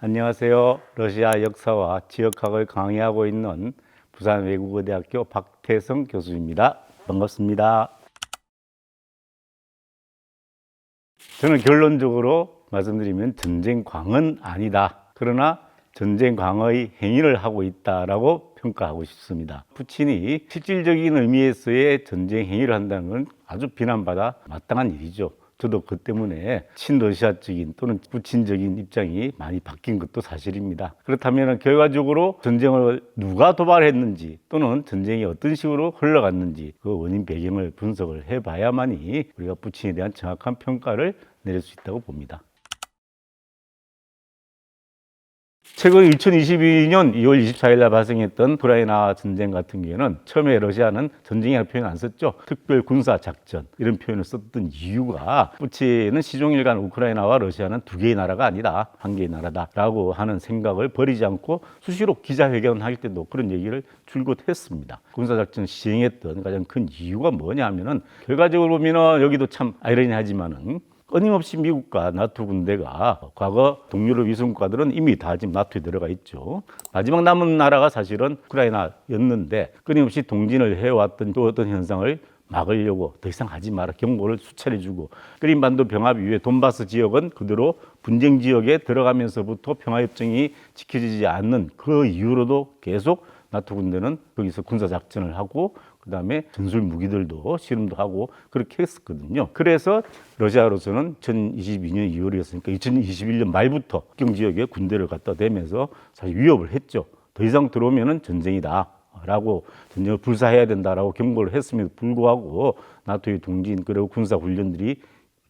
안녕하세요. 러시아 역사와 지역학을 강의하고 있는 부산외국어대학교 박태성 교수입니다. 반갑습니다. 저는 결론적으로 말씀드리면 전쟁광은 아니다. 그러나 전쟁광의 행위를 하고 있다라고 평가하고 싶습니다. 푸틴이 실질적인 의미에서의 전쟁 행위를 한다는 건 아주 비난받아 마땅한 일이죠. 저도 그 때문에 친러시아적인 또는 푸틴적인 입장이 많이 바뀐 것도 사실입니다. 그렇다면 결과적으로 전쟁을 누가 도발했는지 또는 전쟁이 어떤 식으로 흘러갔는지 그 원인 배경을 분석을 해봐야만이 우리가 푸틴에 대한 정확한 평가를 내릴 수 있다고 봅니다. 최근 2022년 2월 24일 날 발생했던 우크라이나 전쟁 같은 경우에는 처음에 러시아는 전쟁이라는 표현 안 썼죠. 특별 군사 작전 이런 표현을 썼던 이유가 푸틴은 시종일관 우크라이나와 러시아는 두 개의 나라가 아니다. 한 개의 나라다라고 하는 생각을 버리지 않고 수시로 기자회견 할 때도 그런 얘기를 줄곧 했습니다. 군사 작전 시행했던 가장 큰 이유가 뭐냐 하면은 결과적으로 보면은 여기도 참 아이러니하지만은 끊임없이 미국과 나토 군대가 과거 동유럽 위성국가들은 이미 다 지금 나토에 들어가 있죠. 마지막 남은 나라가 사실은 우크라이나였는데 끊임없이 동진을 해왔던 또 어떤 현상을 막으려고 더 이상 하지 마라 경고를 수차례 주고 크림반도 병합 이후에 돈바스 지역은 그대로 분쟁 지역에 들어가면서부터 평화협정이 지켜지지 않는 그 이후로도 계속 나토 군대는 거기서 군사작전을 하고 그 다음에 전술 무기들도 실험도 하고 그렇게 했었거든요. 그래서 러시아로서는 2022년 2월이었으니까 2021년 말부터 국경 지역에 군대를 갖다 대면서 사실 위협을 했죠. 더 이상 들어오면은 전쟁이다. 라고 전쟁을 불사해야 된다라고 경고를 했음에도 불구하고 나토의 동진 그리고 군사 훈련들이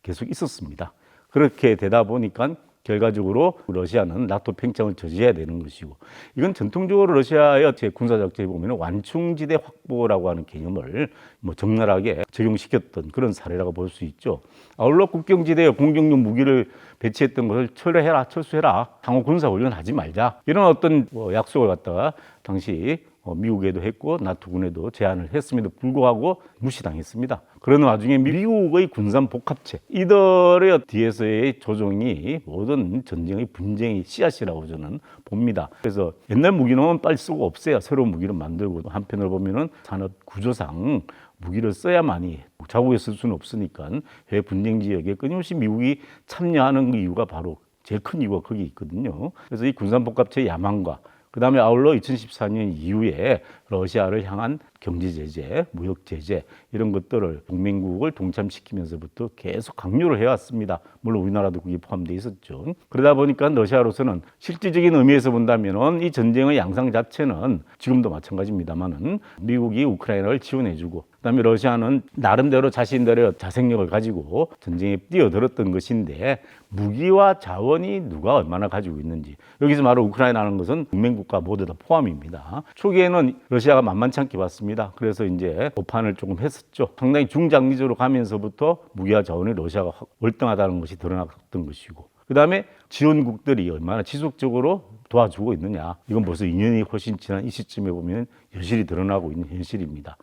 계속 있었습니다. 그렇게 되다 보니까 결과적으로 러시아는 나토 팽창을 저지해야 되는 것이고 이건 전통적으로 러시아의 군사작전에 보면 완충지대 확보라고 하는 개념을 적나라하게 적용시켰던 그런 사례라고 볼 수 있죠. 아울러 국경지대에 공격용 무기를 배치했던 것을 철수해라. 상호 군사훈련 하지 말자. 이런 어떤 약속을 갖다가 당시 미국에도 했고 나토군에도 제안을 했음에도 불구하고 무시당했습니다. 그런 와중에 미국의 군산 복합체 이들의 뒤에서의 조종이 모든 전쟁의 분쟁의 씨앗이라고 저는 봅니다. 그래서 옛날 무기는 빨리 쓰고 없애야 새로운 무기를 만들고 한편으로 보면은 산업 구조상 무기를 써야만이 자국에 쓸 수는 없으니까 해외 분쟁 지역에 끊임없이 미국이 참여하는 이유가 바로 제일 큰 이유가 거기 있거든요. 그래서 이 군산 복합체의 야망과 그 다음에 아울러 2014년 이후에 러시아를 향한 경제 제재, 무역 제재 이런 것들을 동맹국을 동참시키면서부터 계속 강요를 해왔습니다. 물론 우리나라도 그게 포함되어 있었죠. 그러다 보니까 러시아로서는 실질적인 의미에서 본다면 이 전쟁의 양상 자체는 지금도 마찬가지입니다만은 미국이 우크라이나를 지원해주고 그다음에 러시아는 나름대로 자신들의 자생력을 가지고 전쟁에 뛰어들었던 것인데 무기와 자원이 누가 얼마나 가지고 있는지 여기서 말하는 우크라이나라는 것은 동맹국가 모두 다 포함입니다. 초기에는 러시아가 만만치 않게 봤습니다. 그래서 이제 오판을 조금 했었죠. 상당히 중장기적으로 가면서부터 무기와 자원이 러시아가 월등하다는 것이 드러났던 것이고 그 다음에 지원국들이 얼마나 지속적으로 도와주고 있느냐 이건 벌써 2년이 훨씬 지난 이 시점에 보면 여실히 드러나고 있는 현실입니다.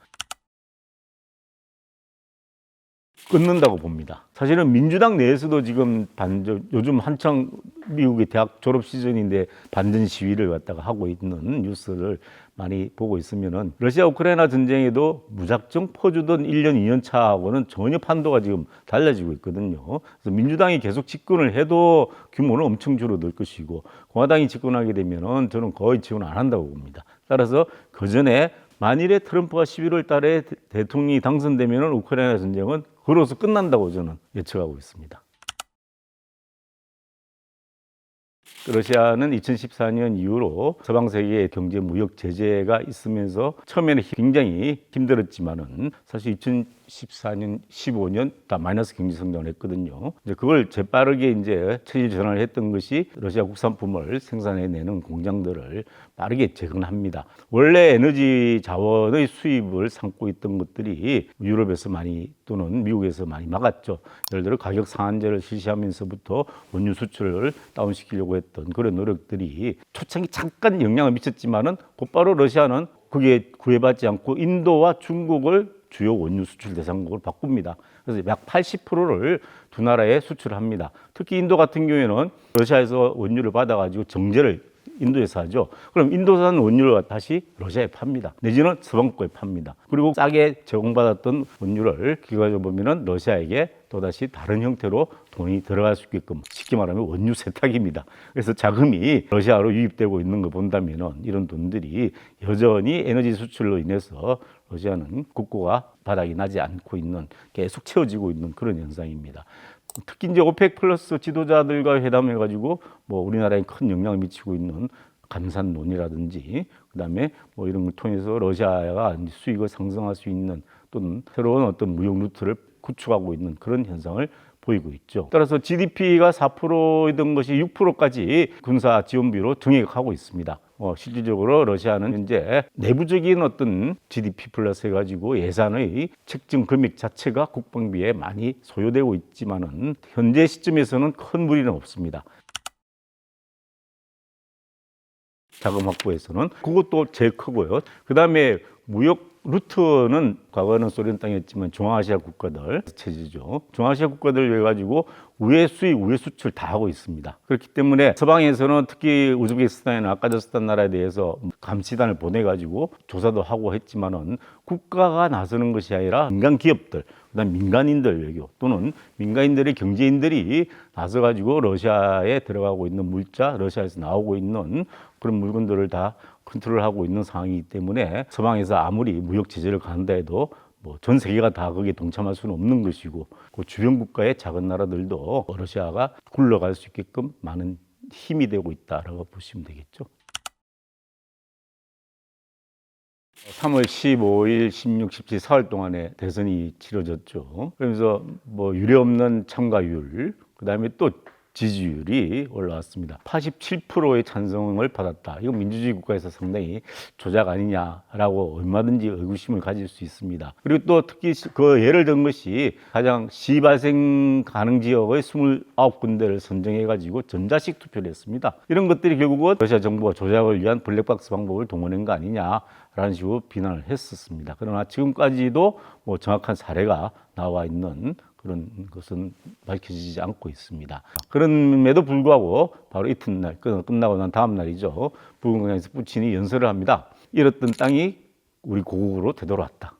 끊는다고 봅니다. 사실은 민주당 내에서도 지금 요즘 한창 미국의 대학 졸업 시즌인데 반전 시위를 갖다가 하고 있는 뉴스를 많이 보고 있으면은 러시아 우크라이나 전쟁에도 무작정 퍼주던 1년, 2년 차하고는 전혀 판도가 지금 달라지고 있거든요. 그래서 민주당이 계속 집권을 해도 규모는 엄청 줄어들 것이고 공화당이 집권하게 되면은 저는 거의 지원 안 한다고 봅니다. 따라서 그 전에 만일에 트럼프가 11월 달에 대통령이 당선되면은 우크라이나 전쟁은 그로서 끝난다고 저는 예측하고 있습니다. 러시아는 2014년 이후로 서방 세계의 경제 무역 제재가 있으면서 처음에는 굉장히 힘들었지만은 사실 2014년, 15년 다 마이너스 경제 성장을 했거든요. 이제 그걸 재빠르게 이제 체질 전환을 했던 것이 러시아 국산품을 생산해내는 공장들을 빠르게 재건합니다. 원래 에너지 자원의 수입을 삼고 있던 것들이 유럽에서 많이 또는 미국에서 많이 막았죠. 예를 들어 가격 상한제를 실시하면서부터 원유 수출을 다운시키려고 했던 그런 노력들이 초창기 잠깐 영향을 미쳤지만은 곧바로 러시아는 그게 구애받지 않고 인도와 중국을 주요 원유 수출 대상국으로 바꿉니다. 그래서 약 80%를 두 나라에 수출합니다. 특히 인도 같은 경우에는 러시아에서 원유를 받아가지고 정제를 인도에서 하죠. 그럼 인도산 원유를 다시 러시아에 팝니다. 내지는 서방국에 팝니다. 그리고 싸게 제공받았던 원유를 기관적으로 보면은 러시아에게 또다시 다른 형태로 돈이 들어갈 수 있게끔 쉽게 말하면 원유 세탁입니다. 그래서 자금이 러시아로 유입되고 있는 거 본다면은 이런 돈들이 여전히 에너지 수출로 인해서 러시아는 국고가 바닥이 나지 않고 있는 계속 채워지고 있는 그런 현상입니다. 특히 이제 오펙 플러스 지도자들과 회담해가지고 뭐 우리나라에 큰 영향을 미치고 있는 감산론이라든지 그다음에 뭐 이런 걸 통해서 러시아가 수익을 상승할 수 있는 또는 새로운 어떤 무역 루트를 구축하고 있는 그런 현상을 보이고 있죠. 따라서 GDP가 4%이던 것이 6%까지 군사 지원비로 증액하고 있습니다. 실질적으로 러시아는 현재 내부적인 어떤 GDP 플러스 해가지고 예산의 책정 금액 자체가 국방비에 많이 소요되고 있지만은 현재 시점에서는 큰 무리는 없습니다. 자금 확보에서는 그것도 제일 크고요. 그 다음에 무역 루트는 과거는 소련 땅이었지만 중앙아시아 국가들 체제죠. 중앙아시아 국가들 해가지고 우회 수입, 우회 수출 다 하고 있습니다. 그렇기 때문에 서방에서는 특히 우즈베키스탄이나 카자흐스탄 나라에 대해서 감시단을 보내가지고 조사도 하고 했지만은 국가가 나서는 것이 아니라 민간 기업들, 그다음 민간인들 외교 또는 민간인들의 경제인들이 나서가지고 러시아에 들어가고 있는 물자, 러시아에서 나오고 있는 그런 물건들을 다 컨트롤하고 있는 상황이기 때문에 서방에서 아무리 무역 제재를 가한다 해도 뭐 전 세계가 다 거기에 동참할 수는 없는 것이고 그 주변 국가의 작은 나라들도 러시아가 굴러갈 수 있게끔 많은 힘이 되고 있다라고 보시면 되겠죠. 3월 15일, 16, 17, 4월 동안에 대선이 치러졌죠. 그러면서 뭐 유례없는 참가율, 그다음에 또 지지율이 올라왔습니다. 87%의 찬성을 받았다. 이거 민주주의 국가에서 상당히 조작 아니냐라고 얼마든지 의구심을 가질 수 있습니다. 그리고 또 특히 그 예를 든 것이 가장 시발생 가능 지역의 29군데를 선정해가지고 전자식 투표를 했습니다. 이런 것들이 결국은 러시아 정부가 조작을 위한 블랙박스 방법을 동원한 거 아니냐라는 식으로 비난을 했었습니다. 그러나 지금까지도 뭐 정확한 사례가 나와 있는 그런 것은 밝혀지지 않고 있습니다. 그럼에도 불구하고 바로 이튿날 끝나고 난 다음 날이죠. 붉은 광장에서 푸틴이 연설을 합니다. 잃었던 땅이 우리 고국으로 되돌아왔다.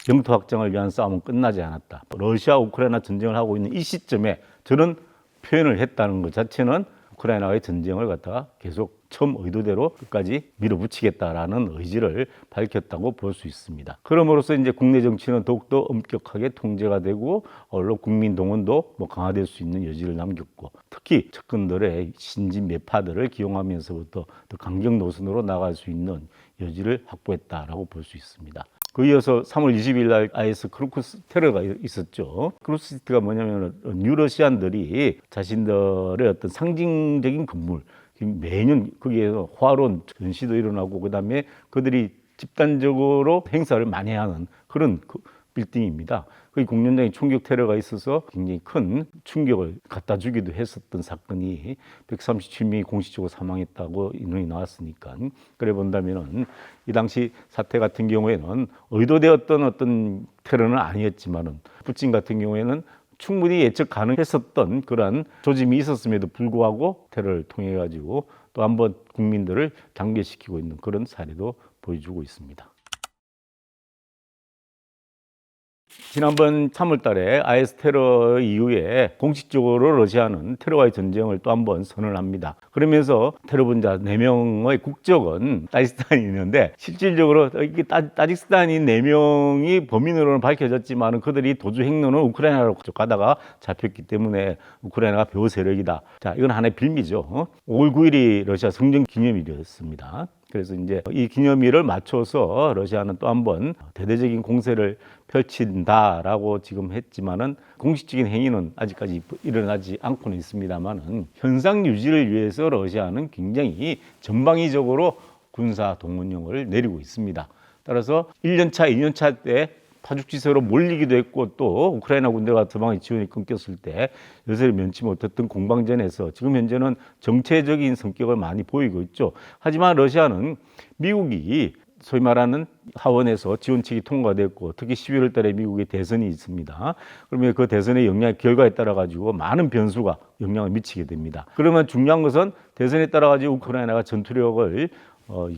영토 확장을 위한 싸움은 끝나지 않았다. 러시아 우크라이나 전쟁을 하고 있는 이 시점에 저런 표현을 했다는 것 자체는 우크라이나의 전쟁을 갖다가 계속 처음 의도대로 끝까지 밀어붙이겠다라는 의지를 밝혔다고 볼 수 있습니다. 그럼으로써 이제 국내 정치는 더욱더 엄격하게 통제가 되고 언론 국민 동원도 뭐 강화될 수 있는 여지를 남겼고 특히 측근들의 신진 매파들을 기용하면서부터 더 강경 노선으로 나갈 수 있는 여지를 확보했다라고 볼 수 있습니다. 그 이어서 3월 20일 날 IS 크루스크 테러가 있었죠. 크루스크가 뭐냐면 뉴러시안들이 자신들의 어떤 상징적인 건물 매년 거기에서 화론 전시도 일어나고 그다음에 그들이 집단적으로 행사를 많이 하는 그런 빌딩입니다. 그 공연장에 총격 테러가 있어서 굉장히 큰 충격을 갖다 주기도 했었던 사건이 137명이 공식적으로 사망했다고 인원이 나왔으니까 그래 본다면은 이 당시 사태 같은 경우에는 의도되었던 어떤 테러는 아니었지만은 푸틴 같은 경우에는 충분히 예측 가능했었던 그러한 조짐이 있었음에도 불구하고 테러를 통해 가지고 또 한번 국민들을 단계시키고 있는 그런 사례도 보여주고 있습니다. 지난번 3월 달에 IS 테러 이후에 공식적으로 러시아는 테러와의 전쟁을 또 한 번 선언합니다. 그러면서 테러분자 4명의 국적은 따지스탄이 있는데 실질적으로 이게 따지스탄이 4명이 범인으로는 밝혀졌지만 그들이 도주 행로는 우크라이나로 가다가 잡혔기 때문에 우크라이나가 배후 세력이다. 자, 이건 하나의 빌미죠. 5월 9일이 러시아 성전 기념일이었습니다. 그래서 이제 이 기념일을 맞춰서 러시아는 또 한 번 대대적인 공세를 펼친다라고 지금 했지만은 공식적인 행위는 아직까지 일어나지 않고는 있습니다만은 현상 유지를 위해서 러시아는 굉장히 전방위적으로 군사 동원령을 내리고 있습니다. 따라서 1년차, 2년차 때 파죽지세로 몰리기도 했고 또 우크라이나 군대가 서방의 지원이 끊겼을 때 요새를 면치 못했던 공방전에서 지금 현재는 정체적인 성격을 많이 보이고 있죠. 하지만 러시아는 미국이 소위 말하는 하원에서 지원책이 통과됐고 특히 11월 달에 미국의 대선이 있습니다. 그러면 그 대선의 영향 결과에 따라 가지고 많은 변수가 영향을 미치게 됩니다. 그러면 중요한 것은 대선에 따라 가지고 우크라이나가 전투력을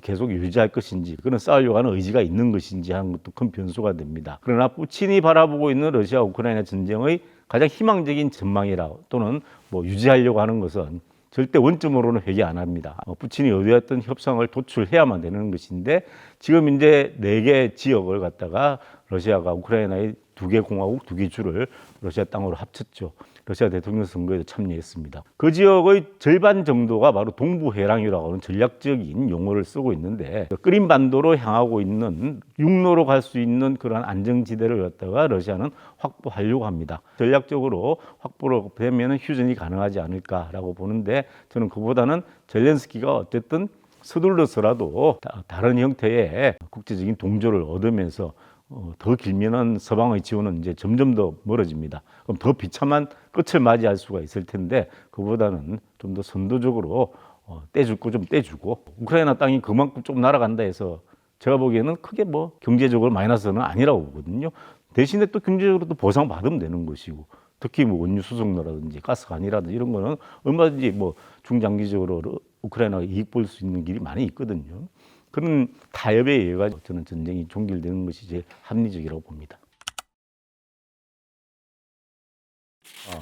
계속 유지할 것인지 그런 싸우려고 하는 의지가 있는 것인지 하는 것도 큰 변수가 됩니다. 그러나 푸틴이 바라보고 있는 러시아 우크라이나 전쟁의 가장 희망적인 전망이라 또는 유지하려고 하는 것은 절대 원점으로는 회귀 안 합니다. 푸틴이 의도했던 협상을 도출해야만 되는 것인데 지금 이제 4개 지역을 갖다가 러시아가 우크라이나의 2개 공화국, 2개 주를 러시아 땅으로 합쳤죠. 러시아 대통령 선거에도 참여했습니다. 그 지역의 절반 정도가 바로 동부해랑이라고 하는 전략적인 용어를 쓰고 있는데 크림 반도로 향하고 있는 육로로 갈 수 있는 그런 안정지대를 갖다가 러시아는 확보하려고 합니다. 전략적으로 확보를 되면 휴전이 가능하지 않을까라고 보는데 저는 그보다는 젤렌스키가 어쨌든 서둘러서라도 다른 형태의 국제적인 동조를 얻으면서 더 길면은 서방의 지원은 이제 점점 더 멀어집니다. 그럼 더 비참한 끝을 맞이할 수가 있을 텐데 그보다는 좀 더 선도적으로 떼줄 거 좀 떼주고 우크라이나 땅이 그만큼 좀 날아간다 해서 제가 보기에는 크게 경제적으로 마이너스는 아니라고 보거든요. 대신에 또 경제적으로 또 보상받으면 되는 것이고 특히 원유 수송로라든지 가스관이라든지 이런 거는 얼마든지 중장기적으로 우크라이나가 이익 볼 수 있는 길이 많이 있거든요. 그런 타협에 의해 가지고 저는 전쟁이 종결되는 것이 제일 합리적이라고 봅니다.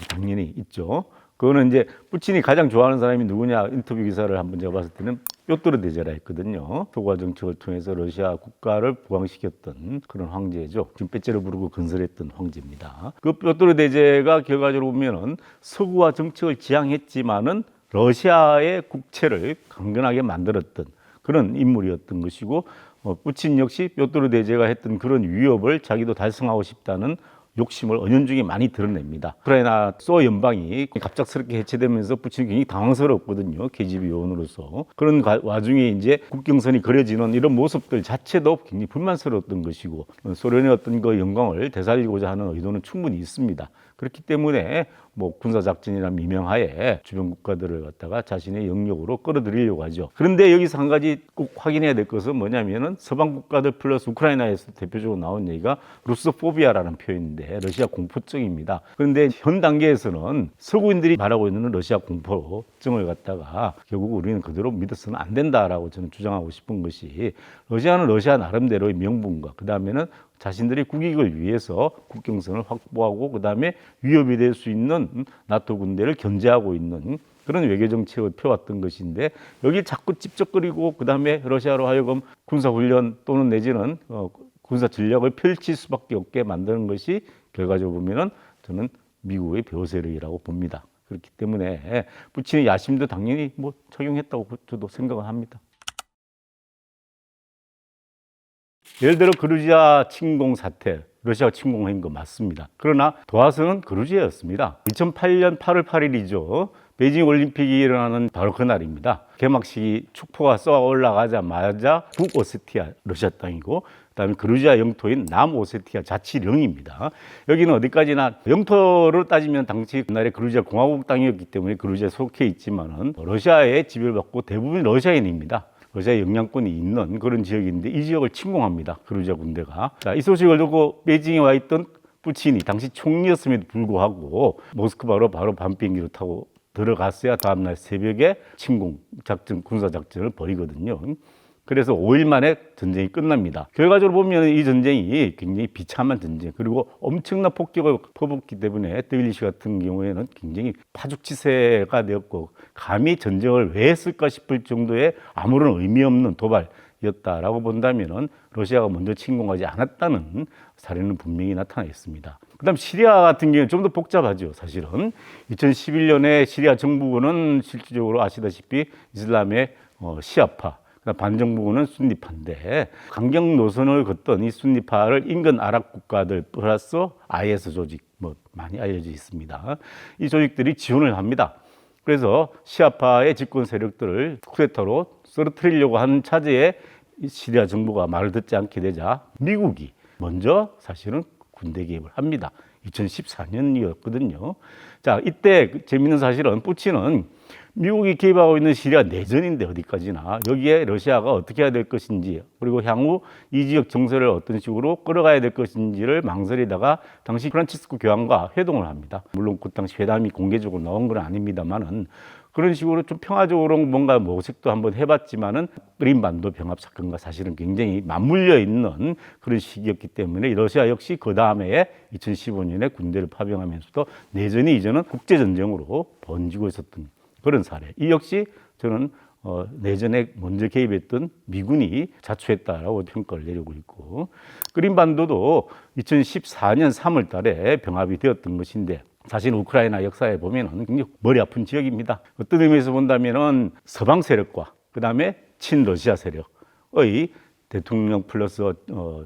당연히 있죠. 그거는 이제 푸틴이 가장 좋아하는 사람이 누구냐 인터뷰 기사를 한번 제가 봤을 때는 뾰토르 대제라 했거든요. 소과 정책을 통해서 러시아 국가를 부강시켰던 그런 황제죠. 지금 빼째를 부르고 건설했던 황제입니다. 그 뾰토르 대제가 결과적으로 보면은 서구화 정책을 지향했지만은 러시아의 국채를 강건하게 만들었던 그런 인물이었던 것이고 푸틴 역시 뾰토르 대제가 했던 그런 위협을 자기도 달성하고 싶다는 욕심을 은연중에 많이 드러냅니다. 우크라이나 소 연방이 갑작스럽게 해체되면서 푸틴이 굉장히 당황스럽거든요. KGB 요원으로서. 그런 와중에 이제 국경선이 그려지는 이런 모습들 자체도 굉장히 불만스러웠던 것이고 소련의 어떤 그 영광을 되살리고자 하는 의도는 충분히 있습니다. 그렇기 때문에 군사작전이나 미명하에 주변 국가들을 갖다가 자신의 영역으로 끌어들이려고 하죠. 그런데 여기서 한 가지 꼭 확인해야 될 것은 뭐냐면은 서방 국가들 플러스 우크라이나에서 대표적으로 나온 얘기가 루스포비아라는 표현인데 러시아 공포증입니다. 그런데 현 단계에서는 서구인들이 말하고 있는 러시아 공포증을 갖다가 결국 우리는 그대로 믿어서는 안 된다라고 저는 주장하고 싶은 것이 러시아는 러시아 나름대로의 명분과 그 다음에는 자신들의 국익을 위해서 국경선을 확보하고 그다음에 위협이 될 수 있는 나토 군대를 견제하고 있는 그런 외교 정책을 펴왔던 것인데 여기 자꾸 찝쩍거리고 그다음에 러시아로 하여금 군사훈련 또는 내지는 군사 전략을 펼칠 수밖에 없게 만드는 것이 결과적으로 보면은 저는 미국의 벼슬이라고 봅니다. 그렇기 때문에 푸틴의 야심도 당연히 적용했다고 저도 생각을 합니다. 예를 들어 그루지아 침공 사태, 러시아가 침공한 거 맞습니다. 그러나 도화선은 그루지아였습니다. 2008년 8월 8일이죠. 베이징 올림픽이 일어나는 바로 그날입니다. 개막식이 축포가 쏘아 올라가자마자 북오세티아 러시아 땅이고 그다음에 그루지아 영토인 남오세티아 자치령입니다. 여기는 어디까지나 영토로 따지면 당시 그날의 그루지아 공화국 땅이었기 때문에 그루지아에 속해 있지만은 러시아의 지배를 받고 대부분 러시아인입니다. 러시아의 영향권이 있는 그런 지역인데 이 지역을 침공합니다. 그루지아 군대가. 자, 이 소식을 듣고 베이징에 와 있던 푸틴이 당시 총리였음에도 불구하고 모스크바로 바로 밤 비행기로 타고 들어갔어야 다음날 새벽에 침공 작전, 군사 작전을 벌이거든요. 그래서 5일 만에 전쟁이 끝납니다. 결과적으로 보면 이 전쟁이 굉장히 비참한 전쟁 그리고 엄청난 폭격을 퍼붓기 때문에 드빌리시 같은 경우에는 굉장히 파죽지세가 되었고 감히 전쟁을 왜 했을까 싶을 정도의 아무런 의미 없는 도발이었다라고 본다면은 러시아가 먼저 침공하지 않았다는 사례는 분명히 나타나 있습니다. 그다음 시리아 같은 경우는 좀 더 복잡하죠. 사실은 2011년에 시리아 정부군은 실질적으로 아시다시피 이슬람의 시아파 반정부군은 순니파인데 강경 노선을 걷던 이 순니파를 인근 아랍 국가들 플러스 IS 조직 많이 알려져 있습니다. 이 조직들이 지원을 합니다. 그래서 시아파의 집권 세력들을 쿠데타로 쓰러뜨리려고 하는 차제에 시리아 정부가 말을 듣지 않게 되자 미국이 먼저 사실은 군대 개입을 합니다. 2014년이었거든요. 자, 이때 재미있는 사실은 푸틴은 미국이 개입하고 있는 시리아 내전인데 어디까지나 여기에 러시아가 어떻게 해야 될 것인지 그리고 향후 이 지역 정세를 어떤 식으로 끌어가야 될 것인지를 망설이다가 당시 프란치스코 교황과 회동을 합니다. 물론 그 당시 회담이 공개적으로 나온 건 아닙니다만은 그런 식으로 좀 평화적으로 뭔가 모색도 한번 해봤지만은 크림반도 병합 사건과 사실은 굉장히 맞물려 있는 그런 시기였기 때문에 러시아 역시 그 다음에 2015년에 군대를 파병하면서도 내전이 이제는 국제전쟁으로 번지고 있었던 그런 사례. 이 역시 저는 내전에 먼저 개입했던 미군이 자초했다라고 평가를 내리고 있고 크림반도도 2014년 3월 달에 병합이 되었던 것인데 사실 우크라이나 역사에 보면은 굉장히 머리 아픈 지역입니다. 어떤 의미에서 본다면은 서방 세력과 그 다음에 친러시아 세력의 대통령 플러스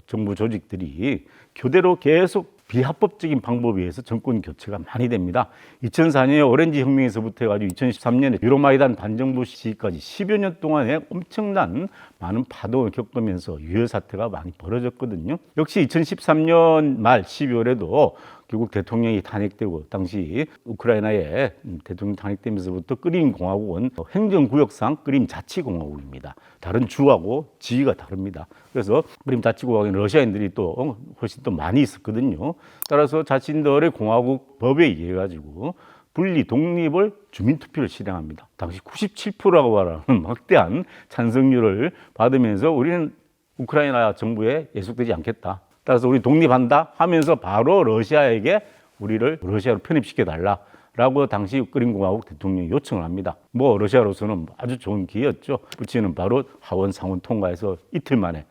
정부 조직들이 교대로 계속 비합법적인 방법에 의해서 정권 교체가 많이 됩니다. 2004년에 오렌지 혁명에서부터 해가지고 2013년에 유로마이단 반정부 시기까지 10여 년 동안에 엄청난 많은 파동을 겪으면서 유혈 사태가 많이 벌어졌거든요. 역시 2013년 말 12월에도 결국 대통령이 탄핵되고 당시 우크라이나의 대통령 탄핵되면서부터 크림 공화국은 행정구역상 크림 자치공화국입니다. 다른 주하고 지위가 다릅니다. 그래서 크림 자치공화국에 러시아인들이 또 훨씬 더 많이 있었거든요. 따라서 자신들의 공화국 법에 의해 가지고 분리 독립을 주민투표를 실행합니다. 당시 97%라고 하는 막대한 찬성률을 받으면서 우리는 우크라이나 정부에 예속되지 않겠다. 따라서 우리 독립한다 하면서 바로 러시아에게 우리를 러시아로 편입시켜달라라고 당시 크림공화국 대통령이 요청을 합니다. 뭐 러시아로서는 아주 좋은 기회였죠. 푸틴은 바로 하원 상원 통과해서 이틀 만에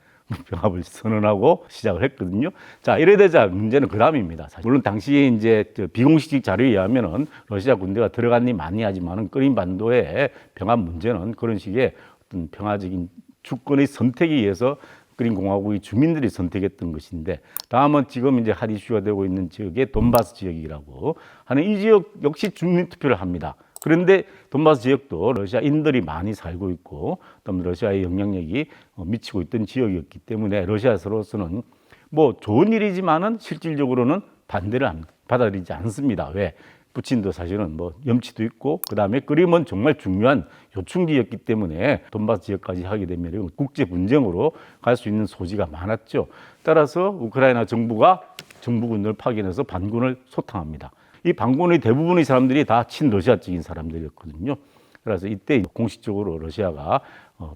병합을 선언하고 시작을 했거든요. 자, 이래 되자 문제는 그 다음입니다. 물론 당시에 이제 비공식 자료에 의하면은 러시아 군대가 들어갔니 많이 하지만은 크림반도의 병합 문제는 그런 식의 어떤 평화적인 주권의 선택에 의해서 크림 공화국의 주민들이 선택했던 것인데 다음은 지금 이제 핫 이슈가 되고 있는 지역의 돈바스 지역이라고 하는 이 지역 역시 주민 투표를 합니다. 그런데 돈바스 지역도 러시아인들이 많이 살고 있고 또 러시아의 영향력이 미치고 있던 지역이었기 때문에 러시아로서는 뭐 좋은 일이지만은 실질적으로는 반대를 받아들이지 않습니다. 왜? 푸틴도 사실은 뭐 염치도 있고 그다음에 크림은 정말 중요한 요충지였기 때문에 돈바스 지역까지 하게 되면 국제 분쟁으로 갈 수 있는 소지가 많았죠. 따라서 우크라이나 정부가 정부군을 파견해서 반군을 소탕합니다. 이 반군의 대부분의 사람들이 다 친러시아적인 사람들이었거든요. 그래서 이때 공식적으로 러시아가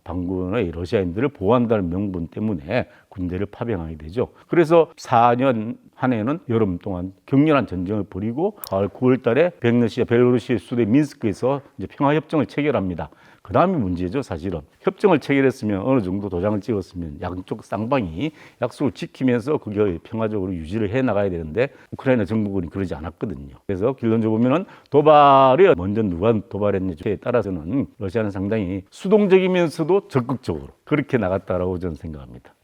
반군의 러시아인들을 보호한다는 명분 때문에 군대를 파병하게 되죠. 그래서 4년 한 해는 여름 동안 격렬한 전쟁을 벌이고 가을 9월 달에 벨로루시아 수도 민스크에서 이제 평화협정을 체결합니다. 그 다음이 문제죠, 사실은. 협정을 체결했으면 어느 정도 도장을 찍었으면 양쪽 쌍방이 약속을 지키면서 그게 평화적으로 유지를 해 나가야 되는데 우크라이나 정부군이 그러지 않았거든요. 그래서 결론적으로 보면은 도발이 먼저 누가 도발했는지에 따라서는 러시아는 상당히 수동적이면서도 적극적으로 그렇게 나갔다라고 저는 생각합니다.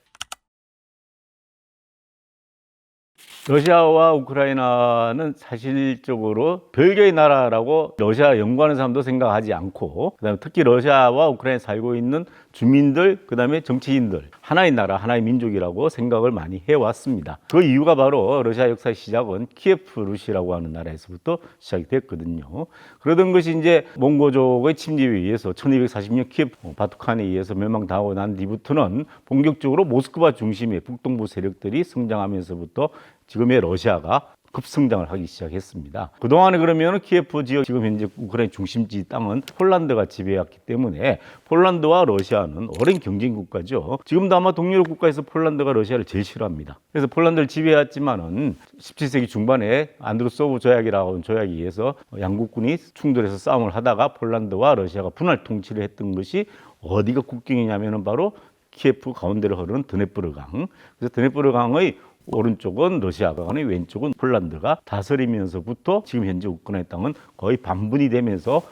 러시아와 우크라이나는 사실적으로 별개의 나라라고 러시아 연구하는 사람도 생각하지 않고 그다음에 특히 러시아와 우크라이나에 살고 있는 주민들 그다음에 정치인들 하나의 나라 하나의 민족이라고 생각을 많이 해왔습니다. 그 이유가 바로 러시아 역사의 시작은 키예프 루시라고 하는 나라에서부터 시작이 됐거든요. 그러던 것이 이제 몽고족의 침략에 의해서 1240년 키예프 바투칸에 의해서 멸망당하고 난 뒤부터는 본격적으로 모스크바 중심의 북동부 세력들이 성장하면서부터 지금의 러시아가 급성장을 하기 시작했습니다. 그동안에 그러면 키예프 지역, 지금 현재 우크라이나 중심지 땅은 폴란드가 지배해왔기 때문에 폴란드와 러시아는 오랜 경쟁 국가죠. 지금도 아마 동유럽 국가에서 폴란드가 러시아를 제일 싫어합니다. 그래서 폴란드를 지배해왔지만은 17세기 중반에 안드루소브 조약이라고 하는 조약에 의해서 양국군이 충돌해서 싸움을 하다가 폴란드와 러시아가 분할 통치를 했던 것이 어디가 국경이냐면은 바로 키예프 가운데를 흐르는 드네프르 강. 그래서 드네프르 강의 오른쪽은 러시아가, 왼쪽은 폴란드가 다스리면서부터 지금 현재 우크라이나 땅은 거의 반분이 되면서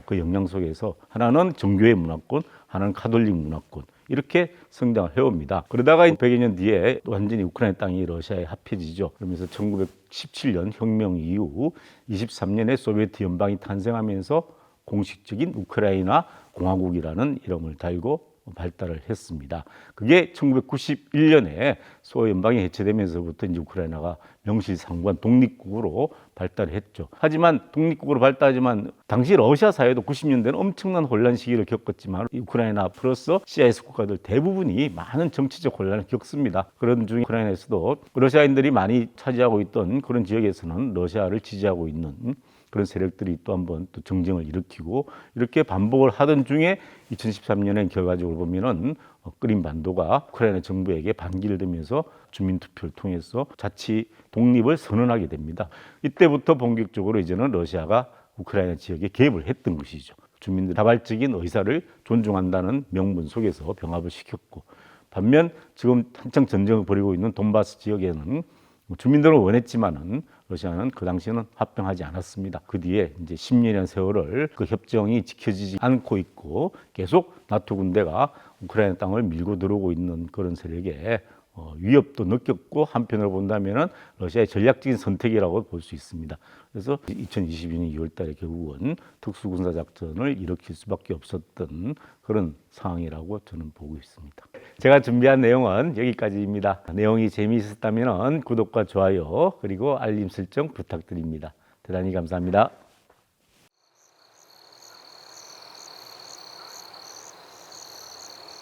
그 영향 속에서 하나는 정교의 문화권, 하나는 가톨릭 문화권 이렇게 성장을 해옵니다. 그러다가 100여 년 뒤에 완전히 우크라이나 땅이 러시아에 합해지죠. 그러면서 1917년 혁명 이후 23년에 소비에트 연방이 탄생하면서 공식적인 우크라이나 공화국이라는 이름을 달고 발달을 했습니다. 그게 1991년에 소연방이 해체되면서부터 이제 우크라이나가 명실상부한 독립국으로 발달했죠. 하지만 독립국으로 발달하지만 당시 러시아 사회도 90년대는 엄청난 혼란 시기를 겪었지만 우크라이나 플러스 CIS 국가들 대부분이 많은 정치적 혼란을 겪습니다. 그런 중에 우크라이나에서도 러시아인들이 많이 차지하고 있던 그런 지역에서는 러시아를 지지하고 있는 그런 세력들이 또 한번 또 정쟁을 일으키고 이렇게 반복을 하던 중에 2013년에 결과적으로 보면은 크림 반도가 우크라이나 정부에게 반기를 들면서 주민투표를 통해서 자치 독립을 선언하게 됩니다. 이때부터 본격적으로 이제는 러시아가 우크라이나 지역에 개입을 했던 것이죠. 주민들 자발적인 의사를 존중한다는 명분 속에서 병합을 시켰고, 반면 지금 한창 전쟁을 벌이고 있는 돈바스 지역에는 주민들은 원했지만은 러시아는 그 당시에는 합병하지 않았습니다. 그 뒤에 이제 10년의 세월을 그 협정이 지켜지지 않고 있고 계속 나토 군대가 우크라이나 땅을 밀고 들어오고 있는 그런 세력에 위협도 느꼈고, 한편으로 본다면은 러시아의 전략적인 선택이라고 볼 수 있습니다. 그래서 2022년 2월 달에 결국은 특수군사작전을 일으킬 수밖에 없었던 그런 상황이라고 저는 보고 있습니다. 제가 준비한 내용은 여기까지입니다. 내용이 재미있었다면 구독과 좋아요 그리고 알림 설정 부탁드립니다. 대단히 감사합니다.